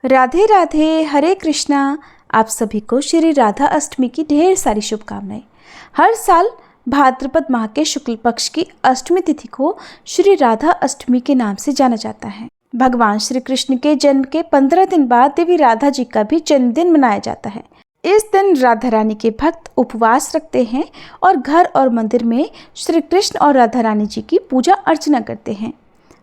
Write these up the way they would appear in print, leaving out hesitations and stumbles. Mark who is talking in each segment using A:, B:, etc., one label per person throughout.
A: राधे राधे, हरे कृष्णा। आप सभी को श्री राधा अष्टमी की ढेर सारी शुभकामनाएं। हर साल भाद्रपद माह के शुक्ल पक्ष की अष्टमी तिथि को श्री राधा अष्टमी के नाम से जाना जाता है। भगवान श्री कृष्ण के जन्म के 15 दिन बाद देवी राधा जी का भी जन्मदिन मनाया जाता है। इस दिन राधा रानी के भक्त उपवास रखते हैं और घर और मंदिर में श्री कृष्ण और राधा रानी जी की पूजा अर्चना करते हैं।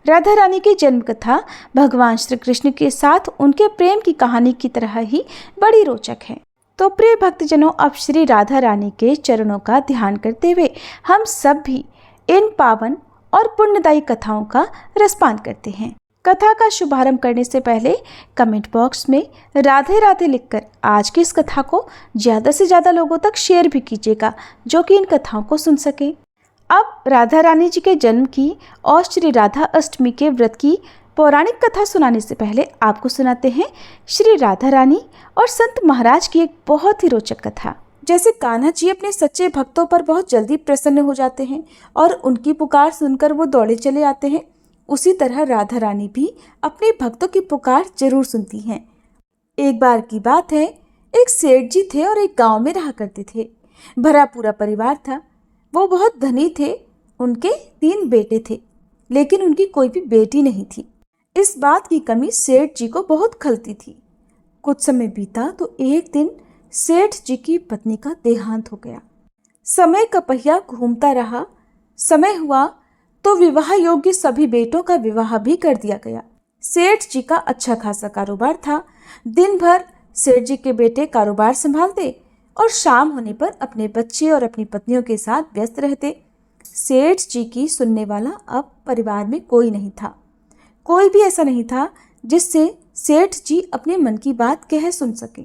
A: राधा रानी की जन्म कथा भगवान श्री कृष्ण के साथ उनके प्रेम की कहानी की तरह ही बड़ी रोचक है। तो प्रिय भक्तजनों, अब श्री राधा रानी के चरणों का ध्यान करते हुए हम सब भी इन पावन और पुण्यदायी कथाओं का रसपान करते हैं। कथा का शुभारंभ करने से पहले कमेंट बॉक्स में राधे राधे लिखकर आज की इस कथा को ज़्यादा से ज़्यादा लोगों तक शेयर भी कीजिएगा, जो कि इन कथाओं को सुन सके। अब राधा रानी जी के जन्म की और श्री राधा अष्टमी के व्रत की पौराणिक कथा सुनाने से पहले आपको सुनाते हैं श्री राधा रानी और संत महाराज की एक बहुत ही रोचक कथा। जैसे कान्हा जी अपने सच्चे भक्तों पर बहुत जल्दी प्रसन्न हो जाते हैं और उनकी पुकार सुनकर वो दौड़े चले आते हैं, उसी तरह राधा रानी भी अपने भक्तों की पुकार जरूर सुनती हैं। एक बार की बात है, एक सेठ जी थे और एक गांव में रहा करते थे। भरा पूरा परिवार था। वो बहुत धनी थे। उनके 3 बेटे थे, लेकिन उनकी कोई भी बेटी नहीं थी। इस बात की कमी सेठ जी को बहुत खलती थी। कुछ समय बीता तो एक दिन सेठ जी की पत्नी का देहांत हो गया। समय का पहिया घूमता रहा। समय हुआ तो विवाह योग्य सभी बेटों का विवाह भी कर दिया गया। सेठ जी का अच्छा खासा कारोबार था। दिन भर सेठ जी के बेटे कारोबार संभालते और शाम होने पर अपने बच्चे और अपनी पत्नियों के साथ व्यस्त रहते। सेठ जी की सुनने वाला अब परिवार में कोई नहीं था। कोई भी ऐसा नहीं था जिससे सेठ जी अपने मन की बात कह सुन सके।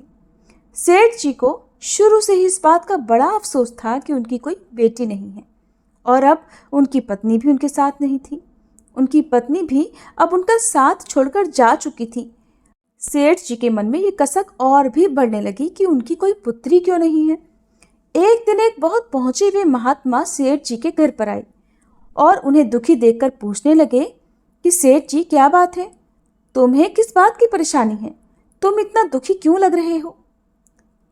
A: सेठ जी को शुरू से ही इस बात का बड़ा अफसोस था कि उनकी कोई बेटी नहीं है और अब उनकी पत्नी भी उनके साथ नहीं थी। उनकी पत्नी भी अब उनका साथ छोड़कर जा चुकी थी। सेठ जी के मन में ये कसक और भी बढ़ने लगी कि उनकी कोई पुत्री क्यों नहीं है। एक दिन एक बहुत पहुंचे हुए महात्मा सेठ जी के घर पर आए और उन्हें दुखी देखकर पूछने लगे कि सेठ जी, क्या बात है? तुम्हें किस बात की परेशानी है? तुम इतना दुखी क्यों लग रहे हो?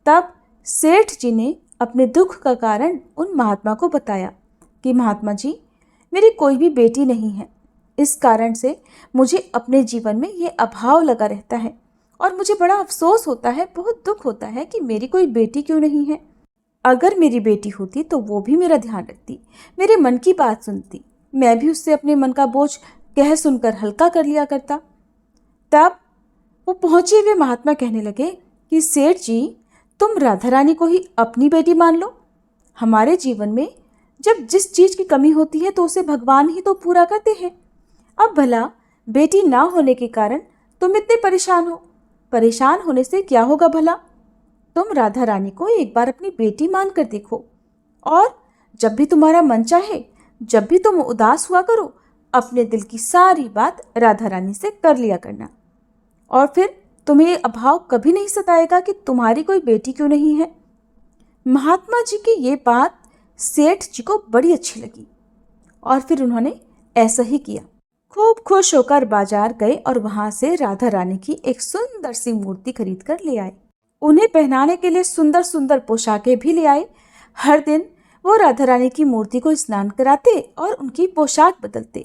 A: तब सेठ जी ने अपने दुख का कारण उन महात्मा को बताया कि महात्मा जी, मेरी कोई भी बेटी नहीं है। इस कारण से मुझे अपने जीवन में ये अभाव लगा रहता है और मुझे बड़ा अफसोस होता है, बहुत दुख होता है कि मेरी कोई बेटी क्यों नहीं है। अगर मेरी बेटी होती तो वो भी मेरा ध्यान रखती, मेरे मन की बात सुनती, मैं भी उससे अपने मन का बोझ कह सुनकर हल्का कर लिया करता। तब वो पहुंचे हुए महात्मा कहने लगे कि सेठ जी, तुम राधा रानी को ही अपनी बेटी मान लो। हमारे जीवन में जब जिस चीज़ की कमी होती है तो उसे भगवान ही तो पूरा करते हैं। अब भला बेटी ना होने के कारण तुम इतने परेशान हो। परेशान होने से क्या होगा भला? तुम राधा रानी को एक बार अपनी बेटी मान कर देखो और जब भी तुम्हारा मन चाहे, जब भी तुम उदास हुआ करो, अपने दिल की सारी बात राधा रानी से कर लिया करना और फिर तुम्हें अभाव कभी नहीं सताएगा कि तुम्हारी कोई बेटी क्यों नहीं है। महात्मा जी की ये बात सेठ जी को बड़ी अच्छी लगी और फिर उन्होंने ऐसा ही किया। खूब खुश होकर बाजार गए और वहां से राधा रानी की एक सुंदर सी मूर्ति खरीद कर ले आए। उन्हें पहनाने के लिए सुंदर सुंदर पोशाकें भी ले आए। हर दिन वो राधा रानी की मूर्ति को स्नान कराते और उनकी पोशाक बदलते,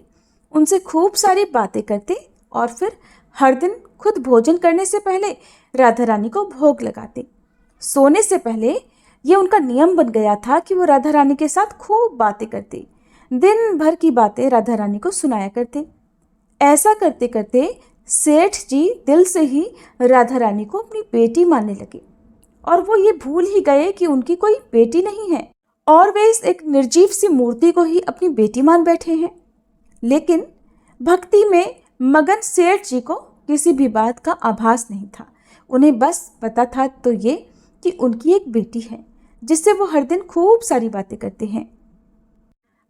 A: उनसे खूब सारी बातें करते और फिर हर दिन खुद भोजन करने से पहले राधा रानी को भोग लगाते। सोने से पहले ये उनका नियम बन गया था कि वो राधा रानी के साथ खूब बातें करते, दिन भर की बातें राधा रानी को सुनाया करते। ऐसा करते करते सेठ जी दिल से ही राधा रानी को अपनी बेटी मानने लगे और वो ये भूल ही गए कि उनकी कोई बेटी नहीं है और वे इस एक निर्जीव सी मूर्ति को ही अपनी बेटी मान बैठे हैं। लेकिन भक्ति में मगन सेठ जी को किसी भी बात का आभास नहीं था। उन्हें बस पता था तो ये कि उनकी एक बेटी है जिससे वो हर दिन खूब सारी बातें करते हैं।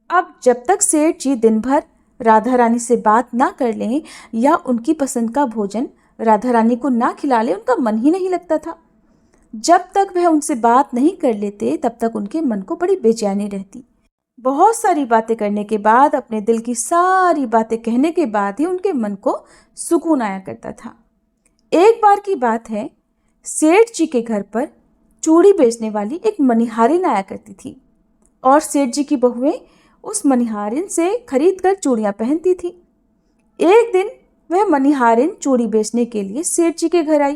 A: अब जब तक सेठ जी दिन भर राधा रानी से बात ना कर लें या उनकी पसंद का भोजन राधा रानी को ना खिला लें, उनका मन ही नहीं लगता था। जब तक वह उनसे बात नहीं कर लेते तब तक उनके मन को बड़ी बेचैनी रहती। बहुत सारी बातें करने के बाद, अपने दिल की सारी बातें कहने के बाद ही उनके मन को सुकून आया करता था। एक बार की बात है, सेठ जी के घर पर चूड़ी बेचने वाली एक मनिहारिन आया करती थी और सेठ जी की बहुएं उस मनिहारिन से खरीद कर चूड़ियाँ पहनती थी। एक दिन वह मनिहारिन चूड़ी बेचने के लिए सेठ जी के घर आई।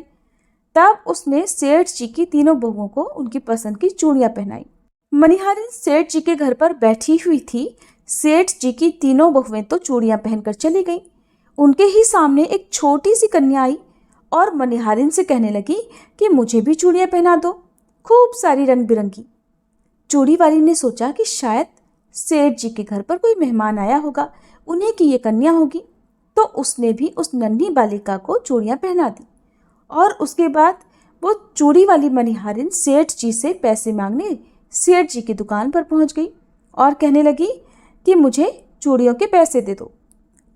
A: तब उसने सेठ जी की तीनों बहुओं को उनकी पसंद की चूड़ियाँ पहनाई। मनिहारिन सेठ जी के घर पर बैठी हुई थी। सेठ जी की तीनों बहुएं तो चूड़ियाँ पहनकर चली गईं। उनके ही सामने एक छोटी सी कन्या आई और मनिहारिन से कहने लगी कि मुझे भी चूड़ियाँ पहना दो, खूब सारी रंग बिरंगी। चूड़ी वाली ने सोचा कि शायद सेठ जी के घर पर कोई मेहमान आया होगा, उन्हीं की ये कन्या होगी, तो उसने भी उस नन्ही बालिका को चूड़ियाँ पहना दी। और उसके बाद वो चूड़ी वाली मनिहारिन सेठ जी से पैसे मांगने सेठ जी की दुकान पर पहुंच गई और कहने लगी कि मुझे चूड़ियों के पैसे दे दो।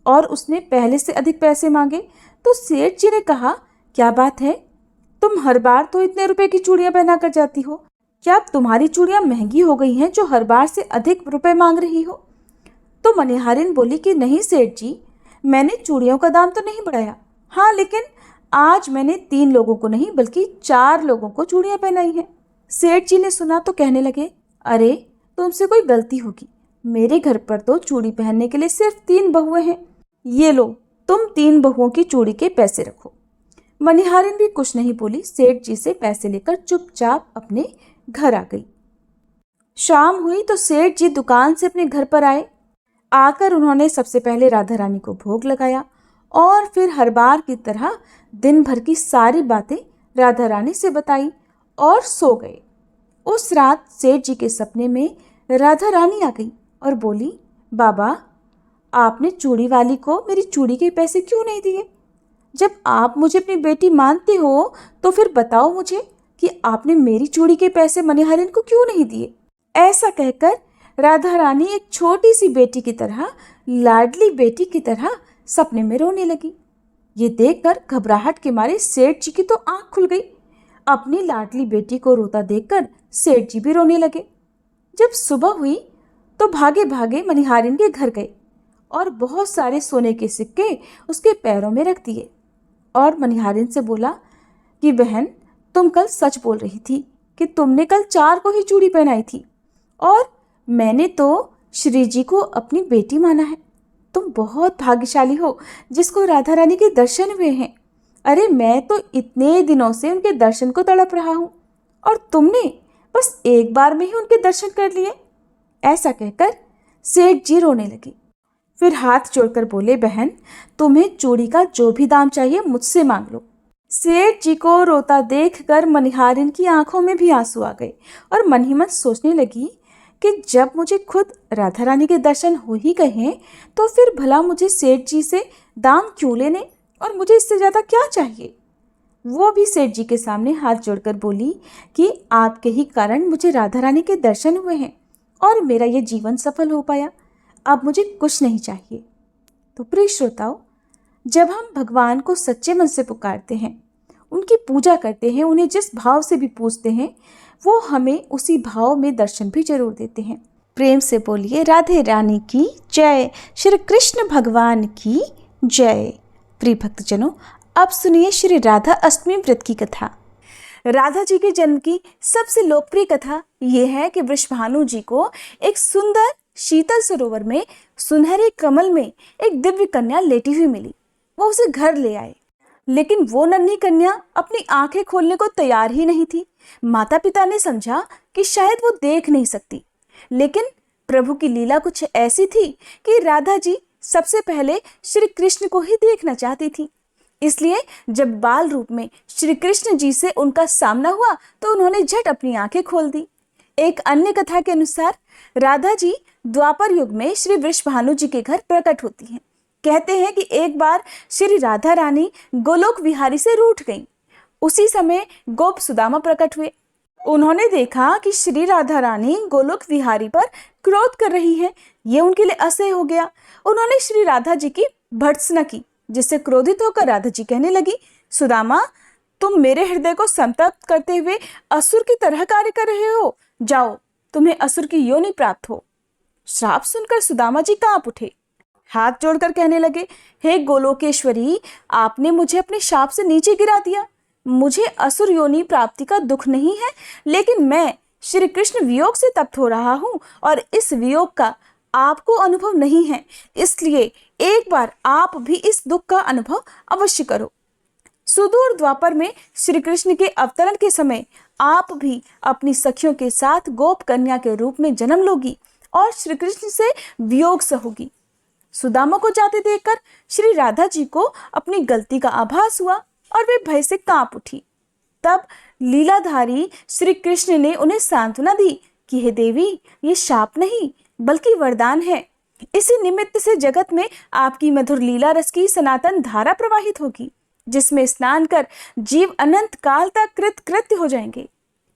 A: और उसने पहले से अधिक पैसे मांगे तो सेठ जी ने कहा, क्या बात है, तुम हर बार तो इतने रुपए की चूड़ियाँ पहना कर जाती हो, क्या तुम्हारी चूड़ियाँ महंगी हो गई हैं जो हर बार से अधिक रुपए मांग रही हो? तो मनिहारिन बोली कि नहीं सेठ जी, मैंने चूड़ियों का दाम तो नहीं बढ़ाया, हाँ लेकिन आज मैंने 3 लोगों को नहीं बल्कि 4 लोगों को चूड़ियाँ पहनाई हैं। सेठ जी ने सुना तो कहने लगे, अरे तुमसे कोई गलती होगी, मेरे घर पर तो चूड़ी पहनने के लिए सिर्फ 3 बहुएं हैं, ये लो तुम 3 बहुओं की चूड़ी के पैसे रखो। मनिहारिन भी कुछ नहीं बोली, सेठ जी से पैसे लेकर चुपचाप अपने घर आ गई। शाम हुई तो सेठ जी दुकान से अपने घर पर आए। आकर उन्होंने सबसे पहले राधा रानी को भोग लगाया और फिर हर बार की तरह दिन भर की सारी बातें राधा रानी से बताई और सो गए। उस रात सेठ जी के सपने में राधा रानी आ गई और बोली, बाबा आपने चूड़ी वाली को मेरी चूड़ी के पैसे क्यों नहीं दिए? जब आप मुझे अपनी बेटी मानते हो तो फिर बताओ मुझे कि आपने मेरी चूड़ी के पैसे मनिहारिन को क्यों नहीं दिए? ऐसा कहकर राधा रानी एक छोटी सी बेटी की तरह, लाडली बेटी की तरह सपने में रोने लगी। ये देखकर घबराहट के मारे सेठ जी की तो आंख खुल गई। अपनी लाडली बेटी को रोता देखकर सेठ जी भी रोने लगे। जब सुबह हुई तो भागे भागे मनिहारिन के घर गए और बहुत सारे सोने के सिक्के उसके पैरों में रख दिए और मनिहारिन से बोला कि बहन, तुम कल सच बोल रही थी कि तुमने कल 4 को ही चूड़ी पहनाई थी और मैंने तो श्री जी को अपनी बेटी माना है। तुम बहुत भाग्यशाली हो जिसको राधा रानी के दर्शन हुए हैं। अरे मैं तो इतने दिनों से उनके दर्शन को तड़प रहा हूँ और तुमने बस एक बार में ही उनके दर्शन कर लिए। ऐसा कहकर सेठ जी रोने लगी। फिर हाथ जोड़कर बोले, बहन तुम्हें चूड़ी का जो भी दाम चाहिए मुझसे मांग लो। सेठ जी को रोता देखकर मनिहारिन की आंखों में भी आंसू आ गए और मन ही मन सोचने लगी कि जब मुझे खुद राधा रानी के दर्शन हो ही गए हैं तो फिर भला मुझे सेठ जी से दाम क्यों लेने और मुझे इससे ज़्यादा क्या चाहिए। वो भी सेठ जी के सामने हाथ जोड़कर बोली कि आपके ही कारण मुझे राधा रानी के दर्शन हुए हैं और मेरा ये जीवन सफल हो पाया, अब मुझे कुछ नहीं चाहिए। तो प्रिय श्रोताओ, जब हम भगवान को सच्चे मन से पुकारते हैं, उनकी पूजा करते हैं, उन्हें जिस भाव से भी पूजते हैं, वो हमें उसी भाव में दर्शन भी जरूर देते हैं। प्रेम से बोलिए राधे रानी की जय, श्री कृष्ण भगवान की जय। प्रिय भक्तजनों, अब सुनिए श्री राधा अष्टमी व्रत की कथा। राधा जी के जन्म की सबसे लोकप्रिय कथा ये है कि वृषभानु जी को एक सुंदर शीतल सरोवर में सुनहरे कमल में एक दिव्य कन्या लेटी हुई मिली। वो उसे घर ले आए, लेकिन वो नन्ही कन्या अपनी आंखें खोलने को तैयार ही नहीं थी। माता पिता ने समझा कि शायद वो देख नहीं सकती, लेकिन प्रभु की लीला कुछ ऐसी थी कि राधा जी सबसे पहले श्री कृष्ण को ही देखना चाहती थी। इसलिए जब बाल रूप में श्री कृष्ण जी से उनका सामना हुआ तो उन्होंने झट अपनी आंखें खोल दी। एक अन्य कथा के अनुसार राधा जी द्वापर युग में श्री वृषभानु जी के घर प्रकट होती हैं। कहते हैं कि एक बार श्री राधा रानी गोलोक विहारी से रूठ गईं। उसी समय गोप सुदामा प्रकट हुए। उन्होंने देखा कि श्री राधा रानी गोलोक विहारी पर क्रोध कर रही है। ये उनके लिए असह्य हो गया। उन्होंने श्री राधा जी की भर्त्सना की, जिससे क्रोधित होकर राधा जी कहने लगी, सुदामा तुम मेरे हृदय को संतप्त करते हुए असुर की तरह कार्य कर रहे हो, जाओ तुम्हें असुर की योनि प्राप्त हो। श्राप सुनकर सुदामा जी कांप उठे। हाथ जोड़कर कहने लगे, हे गोलोकेश्वरी, आपने मुझे अपने शाप से नीचे गिरा दिया। मुझे असुर योनि प्राप्ति का दुख नहीं है, लेकिन मैं श्री कृष्ण वियोग से तप्त हो रहा हूँ और इस वियोग का आपको अनुभव नहीं है, इसलिए एक बार आप भी इस दुख का अनुभव अवश्य करो। सुदूर द्वापर में श्री कृष्ण के अवतरण के समय आप भी अपनी सखियों के साथ गोप कन्या के रूप में जन्म लोगी और श्री कृष्ण से वियोग सहोगी। सुदामा को जाते देखकर श्री राधा जी को अपनी गलती का आभास हुआ और वे भय से कांप उठी। तब लीलाधारी श्री कृष्ण ने उन्हें सांत्वना दी कि हे देवी, ये शाप नहीं बल्कि वरदान है। इसी निमित्त से जगत में आपकी मधुर लीला रस की सनातन धारा प्रवाहित होगी, जिसमें स्नान कर जीव अनंत काल तक कृतकृत्य हो जाएंगे।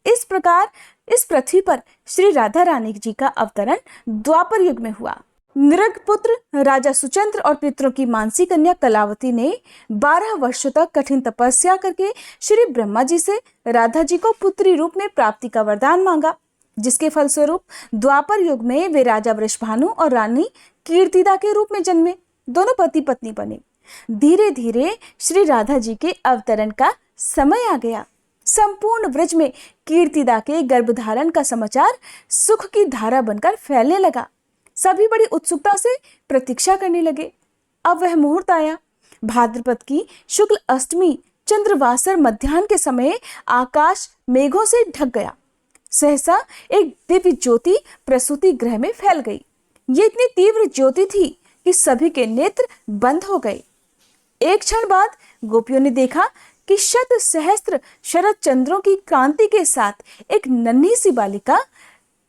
A: इस प्रकार इस पृथ्वी पर श्री राधा रानी जी का अवतरण द्वापर युग में हुआ। नृग पुत्र राजा सुचंद्र और पितरों की मानसी कन्या कलावती ने 12 वर्षों तक कठिन तपस्या करके श्री ब्रह्मा जी से राधा जी को पुत्री रूप में प्राप्ति का वरदान मांगा, जिसके फलस्वरूप द्वापर युग में वे राजा वृषभानु और रानी कीर्तिदा के रूप में जन्मे। दोनों पति पत्नी बने। धीरे धीरे श्री राधा जी के अवतरण का समय आ गया। संपूर्ण ब्रज में कीर्तिदा के गर्भधारण का समाचार सुख की धारा बनकर फैलने लगा। सभी बड़ी उत्सुकता से प्रतीक्षा करने लगे। अब वह मुहूर्त आया। भाद्रपद की शुक्ल अष्टमी चंद्रवासर मध्याह्न के समय आकाश मेघों से ढक गया। सहसा एक दिव्य ज्योति प्रसूति गृह में फैल गई। ये इतनी तीव्र ज्योति थी कि सभी के नेत्र बंद हो गए। एक क्षण बाद गोपियों ने देखा कि शत सहस्त्र शरद चंद्रों की क्रांति के साथ एक नन्ही सी बालिका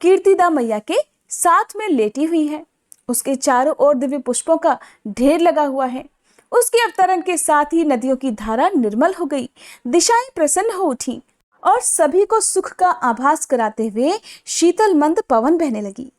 A: कीर्तिदा मैया के साथ में लेटी हुई है। उसके चारों ओर दिव्य पुष्पों का ढेर लगा हुआ है। उसके अवतरण के साथ ही नदियों की धारा निर्मल हो गई, दिशाएं प्रसन्न हो उठी और सभी को सुख का आभास कराते हुए शीतल मंद पवन बहने लगी।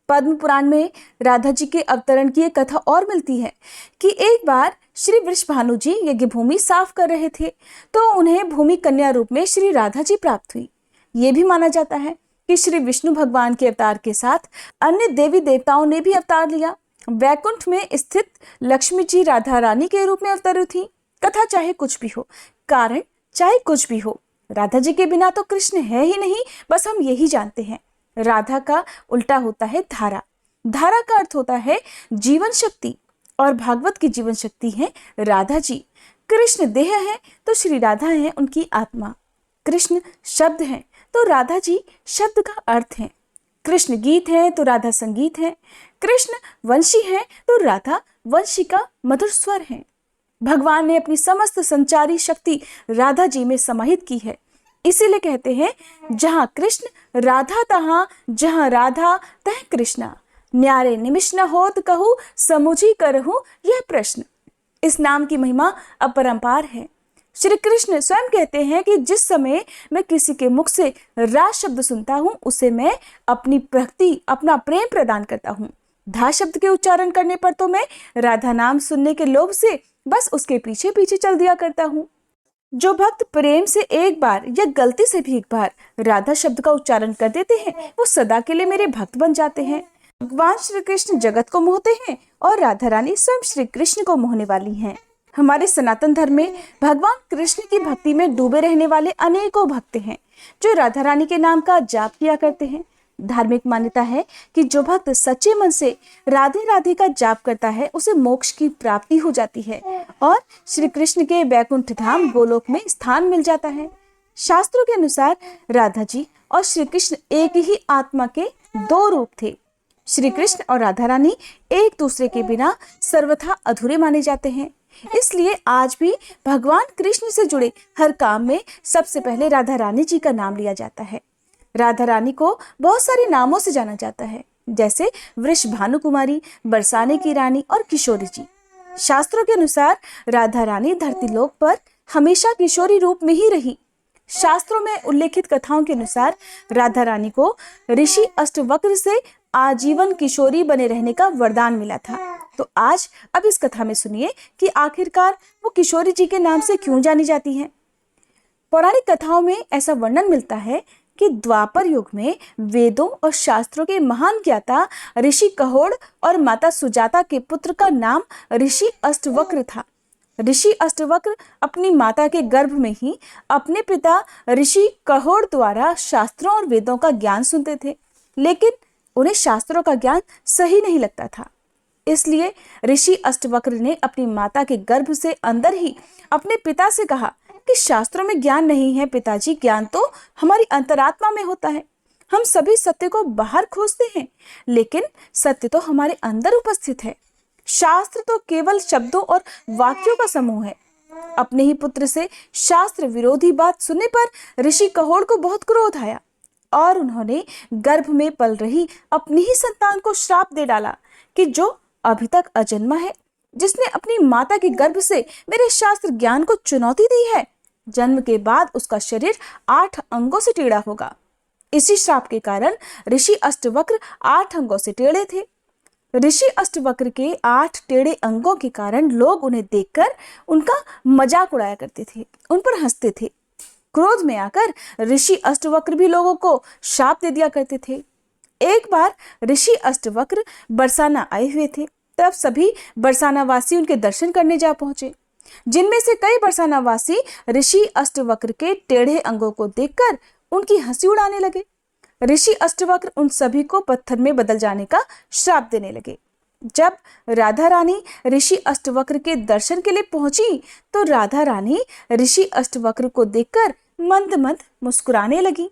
A: पद्म पुराण में राधा जी के अवतरण की एक कथा और मिलती है कि एक बार श्री वृषभानु जी यज्ञ भूमि साफ कर रहे थे तो उन्हें भूमि कन्या रूप में श्री राधा जी प्राप्त हुई। ये भी माना जाता है कि श्री विष्णु भगवान के अवतार के साथ अन्य देवी देवताओं ने भी अवतार लिया। वैकुंठ में स्थित लक्ष्मी जी राधा रानी के रूप में अवतरी थी। कथा चाहे कुछ भी हो, कारण चाहे कुछ भी हो, राधा जी के बिना तो कृष्ण है ही नहीं। बस हम यही जानते हैं, राधा का उल्टा होता है धारा। धारा का अर्थ होता है जीवन शक्ति और भागवत की जीवन शक्ति है राधा जी। कृष्ण देह है तो श्री राधा है उनकी आत्मा। कृष्ण शब्द है तो राधा जी शब्द का अर्थ है। कृष्ण गीत है तो राधा संगीत है। कृष्ण वंशी है तो राधा वंशी का मधुर स्वर है। भगवान ने अपनी समस्त संचारी शक्ति राधा जी में समाहित की है। इसीलिए कहते हैं, जहां कृष्ण राधा तहां, जहां राधा तह कृष्णा, न्यारे निमिष न होत कहूँ समुझी करहूँ यह प्रश्न। इस नाम की महिमा अपरंपार है। श्री कृष्ण स्वयं कहते हैं कि जिस समय मैं किसी के मुख से रा शब्द सुनता हूँ उसे मैं अपनी भक्ति, अपना प्रेम प्रदान करता हूँ। धा शब्द के उच्चारण करने पर तो मैं राधा नाम सुनने के लोभ से बस उसके पीछे पीछे चल दिया करता हूँ। जो भक्त प्रेम से एक बार या गलती से भी एक बार राधा शब्द का उच्चारण कर देते हैं वो सदा के लिए मेरे भक्त बन जाते हैं। भगवान श्री कृष्ण जगत को मोहते हैं और राधा रानी स्वयं श्री कृष्ण को मोहने वाली हैं। हमारे सनातन धर्म में भगवान कृष्ण की भक्ति में डूबे रहने वाले अनेकों भक्त हैं जो राधा रानी के नाम का जाप किया करते हैं। धार्मिक मान्यता है कि जो भक्त सच्चे मन से राधे राधे का जाप करता है उसे मोक्ष की प्राप्ति हो जाती है और श्री कृष्ण के वैकुंठ धाम गोलोक में स्थान मिल जाता है। शास्त्रों के अनुसार राधा जी और श्री कृष्ण एक ही आत्मा के दो रूप थे। श्री कृष्ण और राधा रानी एक दूसरे के बिना सर्वथा अधूरे माने जाते हैं। इसलिए आज भी भगवान कृष्ण से जुड़े हर काम में सबसे पहले राधा रानी जी का नाम लिया जाता है। राधा रानी को बहुत सारे नामों से जाना जाता है, जैसे वृषभानु कुमारी, बरसाने की रानी और किशोरी जी। शास्त्रों के अनुसार राधा रानी धरती लोक पर हमेशा किशोरी रूप में ही रही। शास्त्रों में उल्लेखित कथाओं के अनुसार राधा रानी को ऋषि अष्टवक्र से आजीवन किशोरी बने रहने का वरदान मिला था। तो आज अब इस कथा में सुनिए कि आखिरकार वो किशोरी जी के नाम से क्यों जानी जाती हैं। पौराणिक कथाओं में ऐसा वर्णन मिलता है कि द्वापर युग में वेदों और शास्त्रों के महान ज्ञाता ऋषि कहोड़ और माता सुजाता के पुत्र का नाम ऋषि अष्टवक्र था। ऋषि अष्टवक्र अपनी माता के गर्भ में ही अपने पिता ऋषि कहोड़ द्वारा शास्त्रों और वेदों का ज्ञान सुनते थे, लेकिन उन्हें शास्त्रों का ज्ञान सही नहीं लगता था। इसलिए ऋषि अष्टवक्र ने अपनी माता के गर्भ से अंदर ही अपने पिता से कहा कि शास्त्रों में ज्ञान नहीं है पिताजी, ज्ञान तो हमारी अंतरात्मा में होता है। हम सभी सत्य को बाहर खोजते हैं, लेकिन सत्य तो हमारे अंदर उपस्थित है। शास्त्र तो केवल शब्दों और वाक्यों का समूह है। अपने ही पुत्र से शास्त्र विरोधी बात सुनने पर ऋषि कहोड़ को बहुत क्रोध आया और उन्होंने गर्भ में पल रही अपनी ही संतान को श्राप दे डाला कि जो अभी तक अजन्मा है, जिसने अपनी माता के गर्भ से मेरे शास्त्र ज्ञान को चुनौती दी है, जन्म के बाद उसका शरीर 8 अंगों से टेढ़ा होगा। इसी श्राप के कारण ऋषि अष्टवक्र 8 अंगों से टेढ़े थे। ऋषि अष्टवक्र के 8 टेढ़े अंगों के कारण लोग उन्हें देखकर उनका मजाक उड़ाया करते थे, उन पर हंसते थे। क्रोध में आकर ऋषि अष्टवक्र भी लोगों को शाप दे दिया करते थे। एक बार ऋषि अष्टवक्र बरसाना आए हुए थे, तब सभी बरसाना वासी उनके दर्शन करने जा पहुंचे, जिनमें से कई बरसाना वासी ऋषि अष्टवक्र के टेढ़े अंगों को देखकर उनकी हंसी उड़ाने लगे। ऋषि अष्टवक्र उन सभी को पत्थर में बदल जाने का श्राप देने लगे। जब राधा रानी ऋषि अष्टवक्र के दर्शन के लिए पहुंची तो राधा रानी ऋषि अष्टवक्र को देखकर मंद मंद मुस्कुराने लगी।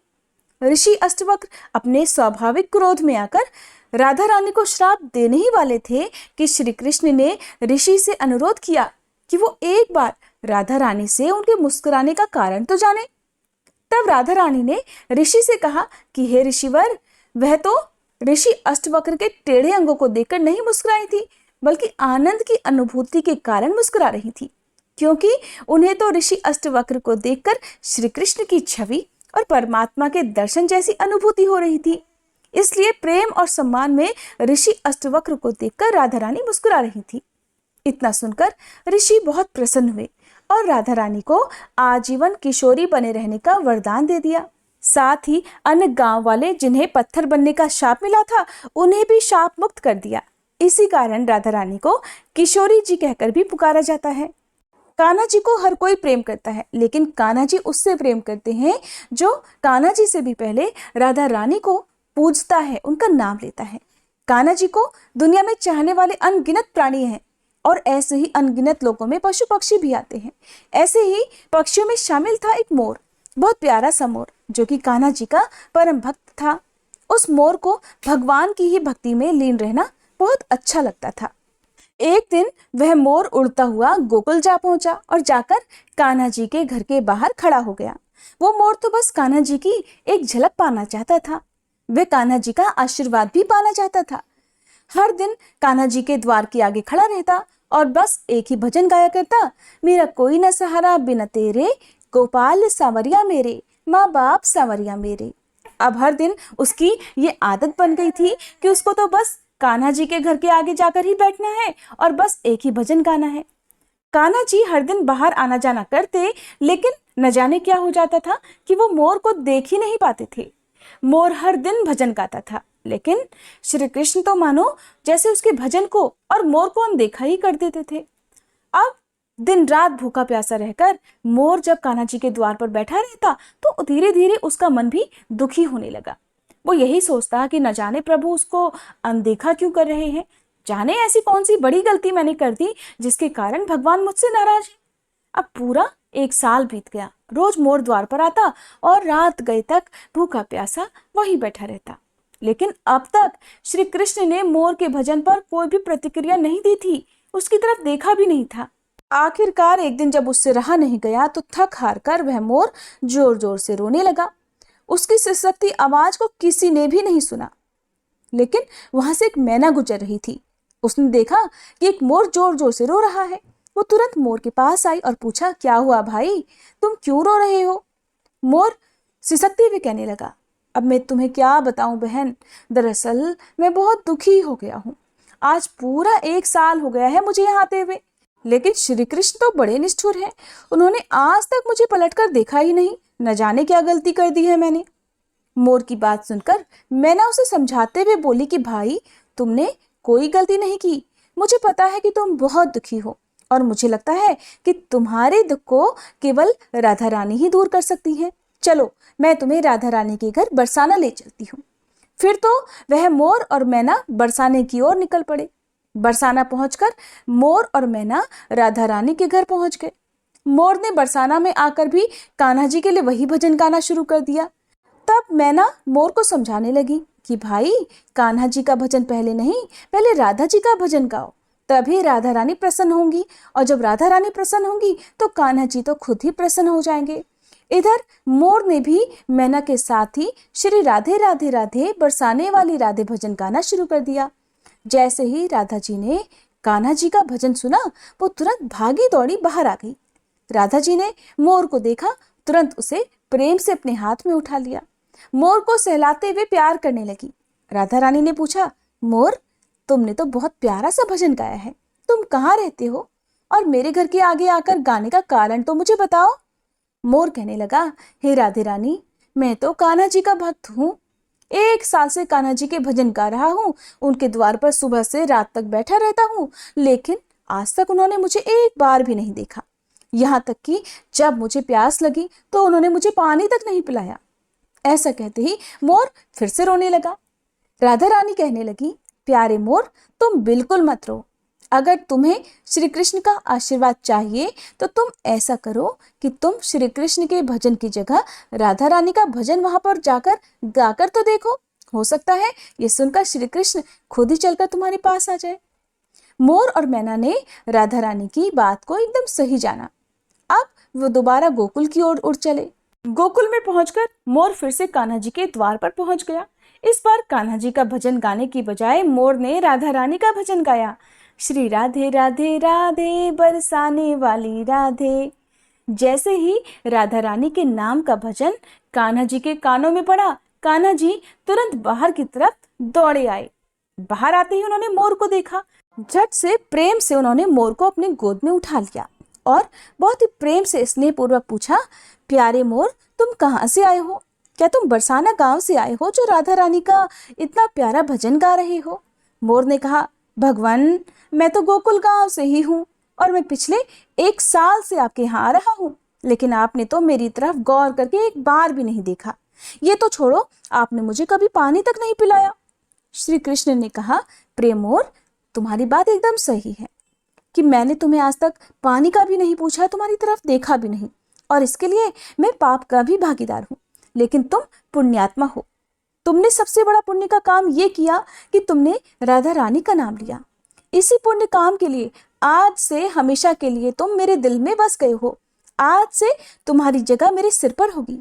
A: ऋषि अष्टवक्र अपने स्वाभाविक क्रोध में आकर राधा रानी को श्राप देने ही वाले थे कि श्री कृष्ण ने ऋषि से अनुरोध किया कि वो एक बार राधा रानी से उनके मुस्कुराने का कारण तो जाने। तब राधा रानी ने ऋषि से कहा कि हे ऋषिवर, वह तो ऋषि अष्टवक्र के टेढ़े अंगों को देखकर नहीं मुस्कुराई थी, बल्कि आनंद की अनुभूति के कारण मुस्कुरा रही थी, क्योंकि उन्हें तो ऋषि अष्टवक्र को देखकर श्री कृष्ण की छवि और परमात्मा के दर्शन जैसी अनुभूति हो रही थी। इसलिए प्रेम और सम्मान में ऋषि अष्टवक्र को देखकर राधा रानी मुस्कुरा रही थी। इतना सुनकर ऋषि बहुत प्रसन्न हुए और राधा रानी को आजीवन किशोरी बने रहने का वरदान दे दिया। साथ ही अन्य गांव वाले जिन्हें पत्थर बनने का शाप मिला था, उन्हें भी शाप मुक्त कर दिया। इसी कारण राधा रानी को किशोरी जी कहकर भी पुकारा जाता है। कान्हा जी को हर कोई प्रेम करता है, लेकिन कान्हा जी उससे प्रेम करते हैं जो कान्हा जी से भी पहले राधा रानी को पूजता है, उनका नाम लेता है। कान्हा जी को दुनिया में चाहने वाले अनगिनत प्राणी हैं और ऐसे ही अनगिनत लोगों में पशु पक्षी भी आते हैं। ऐसे ही पक्षियों में शामिल था एक मोर, बहुत प्यारा सा मोर, जो कि कान्हा जी का परम भक्त था। उस मोर को भगवान की ही भक्ति में लीन रहना बहुत अच्छा लगता था। एक दिन वह मोर उड़ता हुआ गोकुल जा पहुंचा और जाकर कान्हा जी के घर के बाहर खड़ा हो गया। वो मोर तो बस कान्हा जी की एक झलक पाना चाहता था। वह कान्हा जी का आशीर्वाद भी पाना चाहता था। हर दिन कान्हा जी के द्वार के आगे खड़ा रहता और बस एक ही भजन गाया करता, मेरा कोई न सहारा बिना तेरे, गोपाल सांवरिया मेरे, माँ बाप सांवरिया मेरे। अब हर दिन उसकी ये आदत बन गई थी कि उसको तो बस कान्हा जी के घर के आगे जाकर ही बैठना है और बस एक ही भजन गाना है। कान्हा जी हर दिन बाहर आना जाना करते, लेकिन न जाने क्या हो जाता था कि वो मोर को देख ही नहीं पाते थे। मोर हर दिन भजन गाता था, लेकिन श्री कृष्ण तो मानो जैसे उसके भजन को और मोर को अनदेखा ही कर देते थे। अब दिन रात भूखा प्यासा रहकर मोर जब कान्हा जी के द्वार पर बैठा रहता तो धीरे धीरे उसका मन भी दुखी होने लगा। वो यही सोचता कि न जाने प्रभु उसको अनदेखा क्यों कर रहे हैं, जाने ऐसी कौन सी बड़ी गलती मैंने कर दी जिसके कारण भगवान मुझसे नाराज है। अब पूरा 1 साल बीत गया। रोज मोर द्वार पर आता और रात गए तक भूखा प्यासा वहीं बैठा रहता, लेकिन अब तक श्री कृष्ण ने मोर के भजन पर कोई भी प्रतिक्रिया नहीं दी थी, उसकी तरफ देखा भी नहीं था। आखिरकार एक दिन जब उससे रहा नहीं गया तो थक हार कर वह मोर जोर जोर से रोने लगा। उसकी सिसकती आवाज को किसी ने भी नहीं सुना, लेकिन वहां से एक मैना गुजर रही थी। उसने देखा कि एक मोर जोर जोर से रो रहा है। वो तुरंत मोर के पास आई और पूछा, क्या हुआ भाई, तुम क्यों रो रहे हो? मोर सिसकते हुए कहने लगा, अब मैं तुम्हें क्या बताऊं बहन, दरअसल मैं बहुत दुखी हो गया हूँ। आज पूरा 1 साल हो गया है मुझे यहाँ आते हुए, लेकिन श्री कृष्ण तो बड़े निष्ठुर हैं। उन्होंने आज तक मुझे पलटकर देखा ही नहीं। न जाने क्या गलती कर दी है मैंने। मोर की बात सुनकर मैना उसे समझाते हुए बोली कि भाई, तुमने कोई गलती नहीं की। मुझे पता है कि तुम बहुत दुखी हो और मुझे लगता है कि तुम्हारे दुख को केवल राधा रानी ही दूर कर सकती है। चलो, मैं तुम्हें राधा रानी के घर बरसाना ले चलती हूँ। फिर तो वह मोर और मैना बरसाने की ओर निकल पड़े। बरसाना पहुंचकर मोर और मैना राधा रानी के घर पहुंच गए। मोर ने बरसाना में आकर भी कान्हा जी के लिए वही भजन गाना शुरू कर दिया। तब मैना मोर को समझाने लगी कि भाई, कान्हा जी का भजन पहले नहीं, पहले राधा जी का भजन गाओ, तभी राधा रानी प्रसन्न होंगी, और जब राधा रानी प्रसन्न होंगी तो कान्हा जी तो खुद ही प्रसन्न हो जाएंगे। इधर मोर ने भी मैना के साथ ही श्री राधे राधे राधे बरसाने वाली राधे भजन गाना शुरू कर दिया। जैसे ही राधा जी ने कान्हा जी का भजन सुना, वो तुरंत भागी दौड़ी बाहर आ गई। राधा जी ने मोर को देखा, तुरंत उसे प्रेम से अपने हाथ में उठा लिया। मोर को सहलाते हुए प्यार करने लगी। राधा रानी ने पूछा, मोर, तुमने तो बहुत प्यारा सा भजन गाया है, तुम कहाँ रहते हो और मेरे घर के आगे आकर गाने का कारण तो मुझे बताओ। मोर कहने लगा, हे राधे रानी, मैं तो कान्हा जी का भक्त हूँ। 1 साल से कान्हा जी के भजन गा रहा हूँ, उनके द्वार पर सुबह से रात तक बैठा रहता हूँ, लेकिन आज तक उन्होंने मुझे एक बार भी नहीं देखा। यहाँ तक कि जब मुझे प्यास लगी तो उन्होंने मुझे पानी तक नहीं पिलाया। ऐसा कहते ही मोर फिर से रोने लगा। राधा रानी कहने लगी, प्यारे मोर, तुम बिल्कुल मत रो। अगर तुम्हें श्री कृष्ण का आशीर्वाद चाहिए तो तुम ऐसा करो कि तुम श्री कृष्ण के भजन की जगह राधा रानी का भजन वहां पर जाकर गाकर तो देखो। हो सकता है ये सुनकर श्री कृष्ण खुद ही चलकर तुम्हारे पास आ जाए। मोर और मैना ने राधा रानी की बात को एकदम सही जाना। अब वो दोबारा गोकुल की ओर उड़ चले। गोकुल में पहुंचकर मोर फिर से कान्हा जी के द्वार पर पहुंच गया। इस बार कान्हा जी का भजन गाने की बजाय मोर ने राधा रानी का भजन गाया। श्री राधे राधे राधे बरसाने वाली राधे। जैसे ही राधा रानी के नाम का भजन कान्हा जी के कानों में पड़ा, कान्हा जी तुरंत बाहर की तरफ दौड़े आए। बाहर आते ही उन्होंने मोर को देखा। झट से प्रेम से उन्होंने मोर को अपनी गोद में उठा लिया और बहुत ही प्रेम से स्नेहपूर्वक पूछा, प्यारे मोर, तुम कहाँ से आए हो? क्या तुम बरसाना गांव से आए हो जो राधा रानी का इतना प्यारा भजन गा रहे हो? मोर ने कहा, भगवान, मैं तो गोकुल गांव से ही हूँ और मैं पिछले 1 साल से आपके यहाँ आ रहा हूँ, लेकिन आपने तो मेरी तरफ गौर करके एक बार भी नहीं देखा। ये तो छोड़ो, आपने मुझे कभी पानी तक नहीं पिलाया। श्री कृष्ण ने कहा, प्रिय मोर, तुम्हारी बात एकदम सही है कि मैंने तुम्हें आज तक पानी का भी नहीं पूछा, तुम्हारी तरफ देखा भी नहीं, और इसके लिए मैं पाप का भी भागीदार हूँ। लेकिन तुम पुण्यात्मा हो। तुमने सबसे बड़ा पुण्य का काम ये किया कि तुमने राधा रानी का नाम लिया। इसी पुण्य काम के लिए आज से हमेशा के लिए तुम मेरे दिल में बस गए हो। आज से तुम्हारी जगह मेरे सिर पर होगी।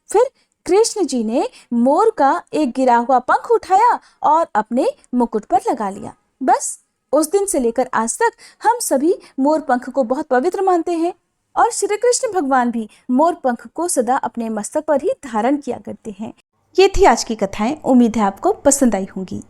A: फिर कृष्ण जी ने मोर का एक गिरा हुआ पंख उठाया और अपने मुकुट पर लगा लिया। बस उस दिन से लेकर आज तक हम सभी मोर पंख को बहुत पवित्र मानते हैं और श्री कृष्ण भगवान भी मोर पंख को सदा अपने मस्तक पर ही धारण किया करते हैं। ये थी आज की कथाएं। उम्मीद है आपको पसंद आई होंगी।